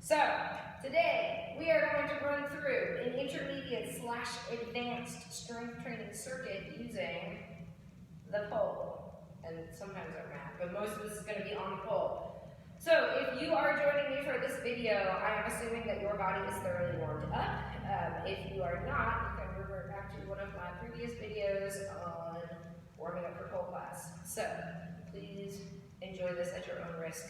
So, today we are going to run through an intermediate/advanced strength training circuit using the pole. And sometimes our mat, but most of this is going to be on the pole. So, if you are joining me for this video, I am assuming that your body is thoroughly warmed up. If you are not, you can revert back to one of my previous videos on warming up for pole class. So, please enjoy this at your own risk.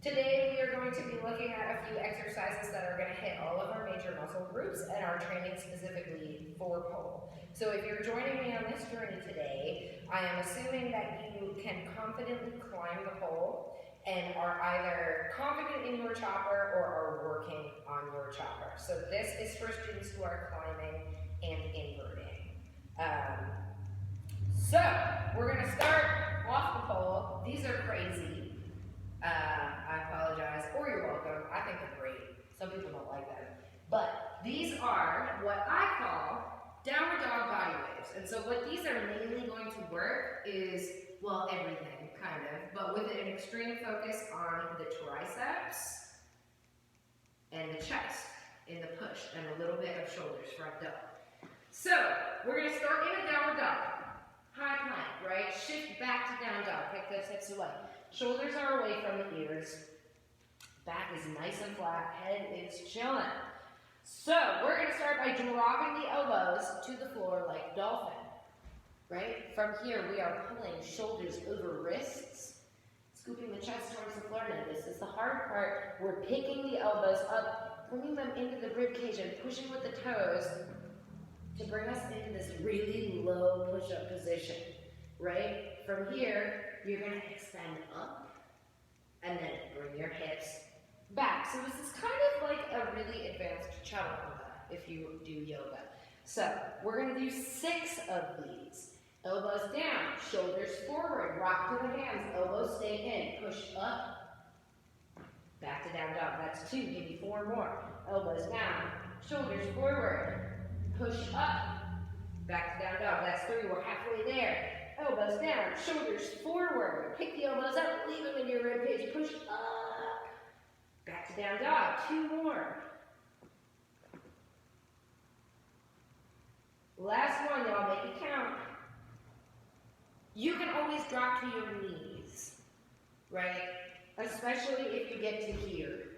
Today we are going to be looking at a few exercises that are going to hit all of our major muscle groups and are training specifically for pole. So if you're joining me on this journey today, I am assuming that you can confidently climb the pole and are either confident in your chopper or are working on your chopper. So this is for students who are climbing and inverting. So we're going to start off the pole. These are crazy. I apologize, or you're welcome. I think they're great. Some people don't like them. But these are what I call downward dog body waves. And so what these are mainly going to work is, well, everything, kind of, but with an extreme focus on the triceps and the chest in the push and a little bit of shoulders front up. So we're going to start in a downward dog. High plank, right? Shift back to down dog. Pick those hips away. Shoulders are away from the ears. Back is nice and flat. Head is chilling. So we're going to start by dropping the elbows to the floor like dolphin. Right? From here, we are pulling shoulders over wrists, scooping the chest towards the floor. Now, this is the hard part. We're picking the elbows up, bringing them into the rib cage and pushing with the toes to bring us into this really low push-up position. Right? From here, you're going to extend up and then bring your hips back. So this is kind of like a really advanced chaturanga if you do yoga. So we're going to do 6 of these. Elbows down, shoulders forward, rock to the hands, elbows stay in, push up, back to down dog. That's 2, give me 4 more. Elbows down, shoulders forward, push up, back to down dog. That's 3, we're halfway there. Elbows down, shoulders forward. Pick the elbows up, leave them in your rib cage. Push up. Back to down dog. 2 more. Last one, y'all. Make it count. You can always drop to your knees, right? Especially if you get to here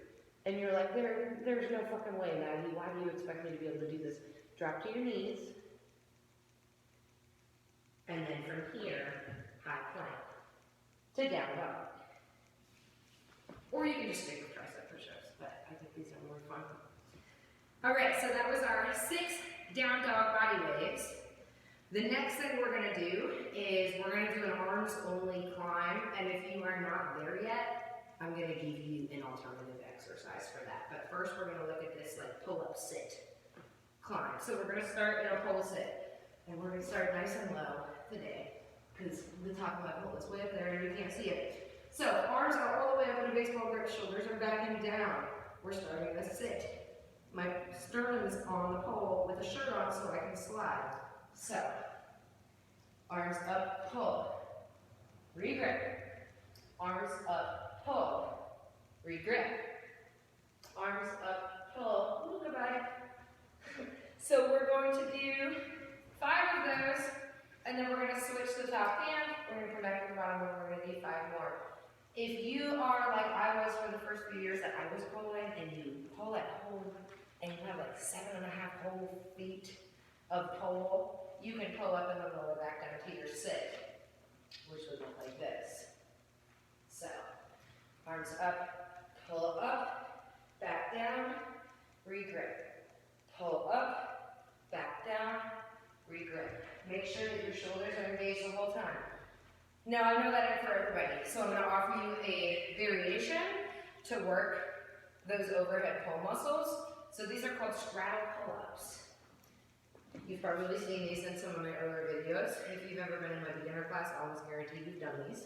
and you're like, there's no fucking way, Maggie. Why do you expect me to be able to do this? Drop to your knees. And then from here, high plank to down dog. Or you can just stick with tricep push-ups, but I think these are more fun. All right, so that was our 6 down dog body waves. The next thing we're going to do is we're going to do an arms-only climb, and if you are not there yet, I'm going to give you an alternative exercise for that. But first, we're going to look at this like pull-up sit climb. So we're going to start in a pull sit, and we're going to start nice and low today, because the top of my pole is way up there and you can't see it. So arms are all the way up in a baseball grip, shoulders are back and down. We're starting a sit. My sternum is on the pole with a shirt on so I can slide. So, arms up, pull, regrip. Arms up, pull, regrip. Arms up, pull. Ooh, goodbye. So we're going to do 5 of those. And then we're going to switch to the top hand, we're going to come back to the bottom, and we're going to do 5 more. If you are like I was for the first few years that I was pulling, and you pull at home, and you have like 7.5 whole feet of pole, you can pull up and then lower back down to your sit, which would look like this. So, arms up, pull up, back down, regrip. Pull up, back down, regrip. Make sure that your shoulders are engaged the whole time. Now, I know that ain't for everybody, so I'm going to offer you a variation to work those overhead pull muscles. So these are called straddle pull-ups. You've probably seen these in some of my earlier videos. If you've ever been in my beginner class, I almost guarantee you've done these.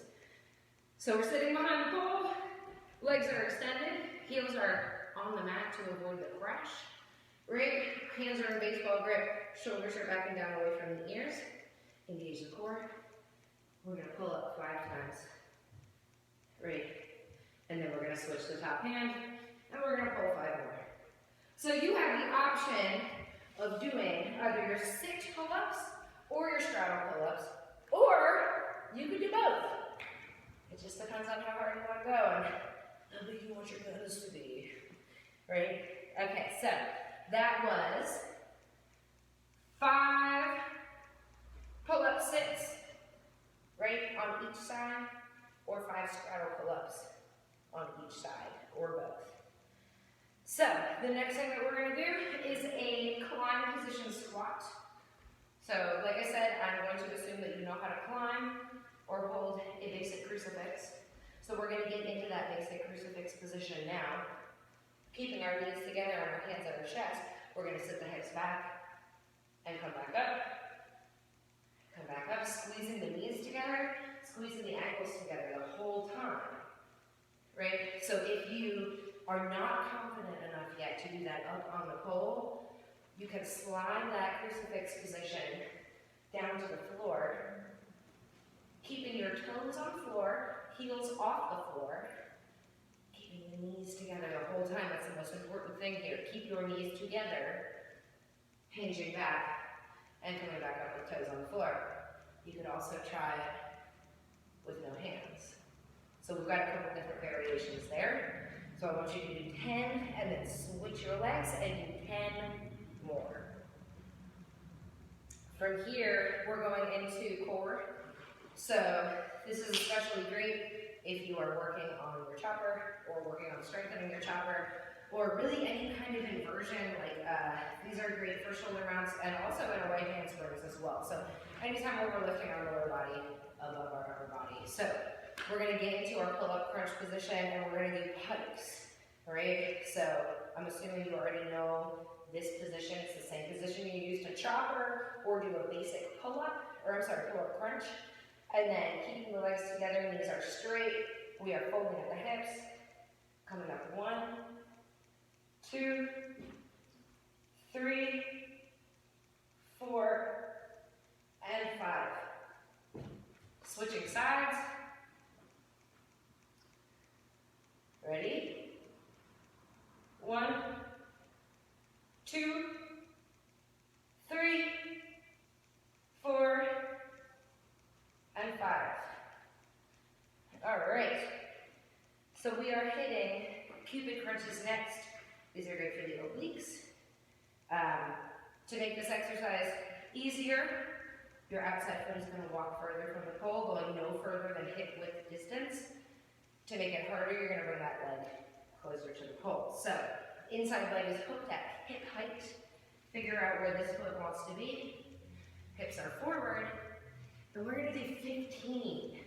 So we're sitting behind the pole, legs are extended, heels are on the mat to avoid the crash. Right? Hands are in baseball grip, shoulders are back and down away from the ears. Engage the core. We're going to pull up 5 times. Right? And then we're going to switch to top hand. And we're going to pull 5 more. So you have the option of doing either your sit pull-ups or your straddle pull-ups, or you could do both. It just depends on how hard you want to go and how big you want your nose to be, right? Okay, so that was 5 pull-up sits, right, on each side, or 5 straddle pull-ups on each side, or both. So the next thing that we're going to do is a climb position squat. So like I said, I'm going to assume that you know how to climb or hold a basic crucifix. So we're going to get into that basic crucifix position now. Keeping our knees together and our hands at our chest, we're going to sit the hips back and come back up. Come back up, squeezing the knees together, squeezing the ankles together the whole time. Right? So if you are not confident enough yet to do that up on the pole, you can slide that crucifix position down to the floor, keeping your toes on floor, heels off the floor, keeping the knees together the whole time. That's the most important thing here. Keep your knees together, hinging back, and coming back up with toes on the floor. You could also try it with no hands. So we've got a couple different variations there. So I want you to do 10 and then switch your legs and do 10 more. From here, we're going into core. So this is especially great if you are working on your chopper or working on strengthening your chopper, or really any kind of inversion. Like these are great for shoulder mounts and also in a right hand springs as well. So anytime where we're lifting our lower body above our upper body. So we're going to get into our pull-up crunch position and we're going to do pikes, right? So I'm assuming you already know this position. It's the same position you use to chopper or do a basic pull-up, or I'm sorry, pull-up crunch. And then keeping the legs together, knees are straight. We are folding at the hips, coming up 1, 2, 3, 4, and 5. Switching sides. Ready? 1, 2, 3, 4, and 5. All right. So we are hitting Cupid Crunches next. These are great for the obliques. To make this exercise easier, your outside foot is going to walk further from the pole, going no further than hip width distance. To make it harder, you're going to bring that leg closer to the pole. So, inside leg is hooked at hip height. Figure out where this foot wants to be. Hips are forward. And we're going to do 15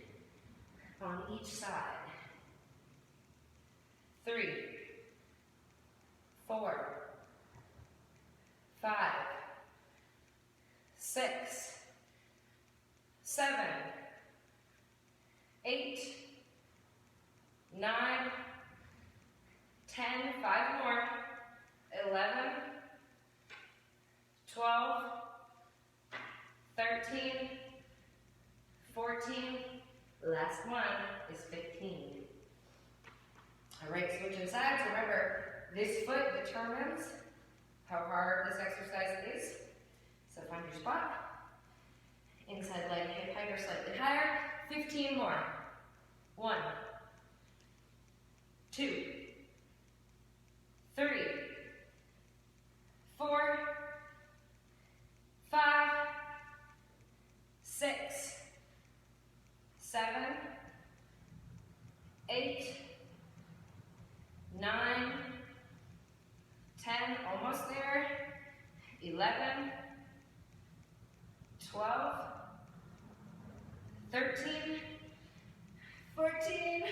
on each side. 3, 4, 5, 6, 7, 8, 9, 10, 5 more, 11, 12, 13, 14, last one is 15. All right, switching sides. Remember, this foot determines how hard this exercise is. So find your spot. Inside leg, hip height or slightly higher. 15 more. 1, 2, 3, 4, 5, 6, 7, 8, 9, 10, almost there, 11, 12, 13, 14,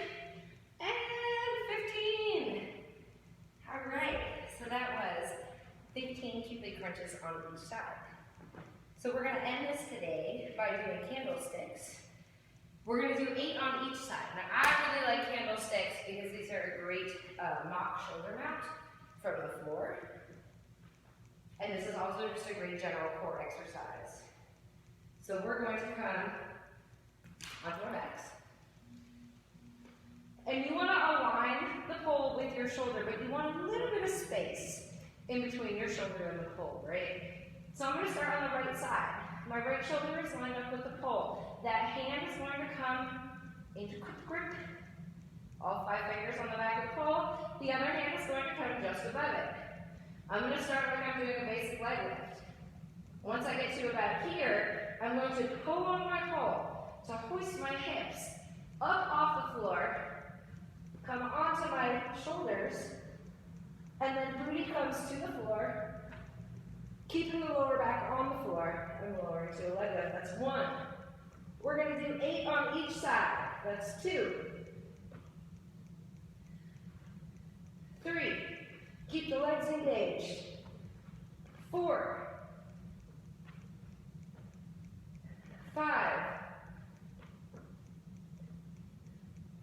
and 15. All right, so that was 15 Cupid Crunches on each side. So we're going to end this today by doing candlesticks. We're going to do 8 on each side. Now, I really like candlesticks because these are a great mock shoulder mount from the floor. And this is also just a great general core exercise. So we're going to come onto our backs. And you want to align the pole with your your shoulder, but you want a little bit of space in between your shoulder and the pole, right? So I'm going to start on the right side. My right shoulder is lined up with the pole. That hand is going to come into quick grip. All 5 fingers on the back of the pole. The other hand is going to come just above it. I'm going to start like I'm doing a basic leg lift. Once I get to about here, I'm going to pull on my pole to hoist my hips up off the floor, come onto my shoulders, and then booty comes to the floor, keeping the lower back on the floor, and lowering to a leg lift. That's 1. We're going to do 8 on each side. That's 2. 3. Keep the legs engaged. 4. 5.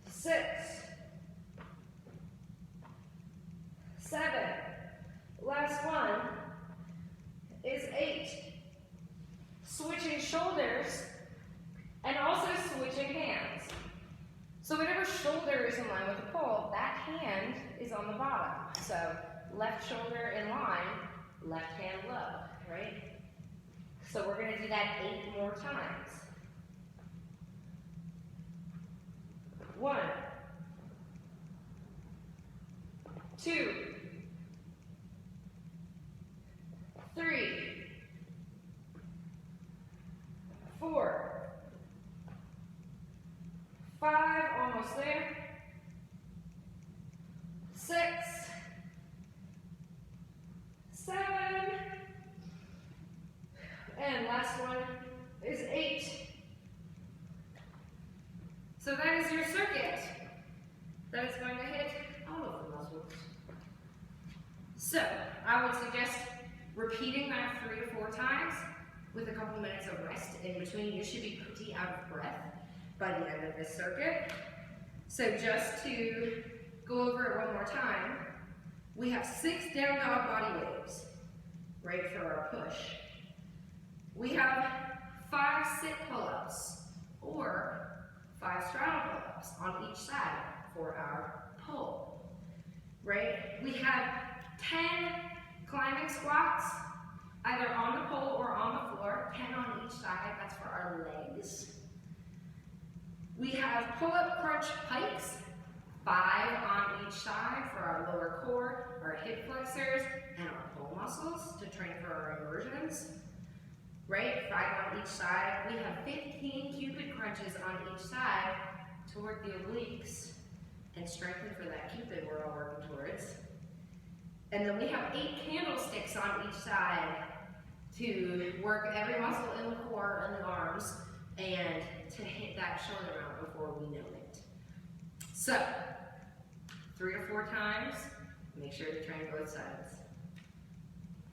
6. 7. Last one is 8. Switching shoulders and also switching hands. So whatever shoulder is in line with the pole, that hand is on the bottom. So left shoulder in line, left hand low, right? So we're going to do that 8 more times. 1, 2, 3, 4, 5, almost there. 6, 7, and last one is 8. So that is your circuit. That is going to hit all of the muscles. So I would suggest repeating that 3 to 4 times with a couple minutes of rest in between. You should be pretty out of breath by the end of this circuit. So just to go over it one more time, we have 6 down dog body waves, right, for our push. We have 5 sit pull-ups, or 5 straddle pull-ups on each side for our pull, right? We have 10 climbing squats, either on the pole or on the floor, 10 on each side, that's for our legs. We have pull-up crunch pikes, 5 on each side for our lower core, our hip flexors, and our pull muscles to train for our inversions. Right, 5 on each side. We have 15 Cupid crunches on each side to work the obliques and strengthen for that Cupid we're all working towards. And then we have 8 candlesticks on each side to work every muscle in the core and the arms and to hit that shoulder mount before we know it. So, 3 or 4 times, make sure to train both sides.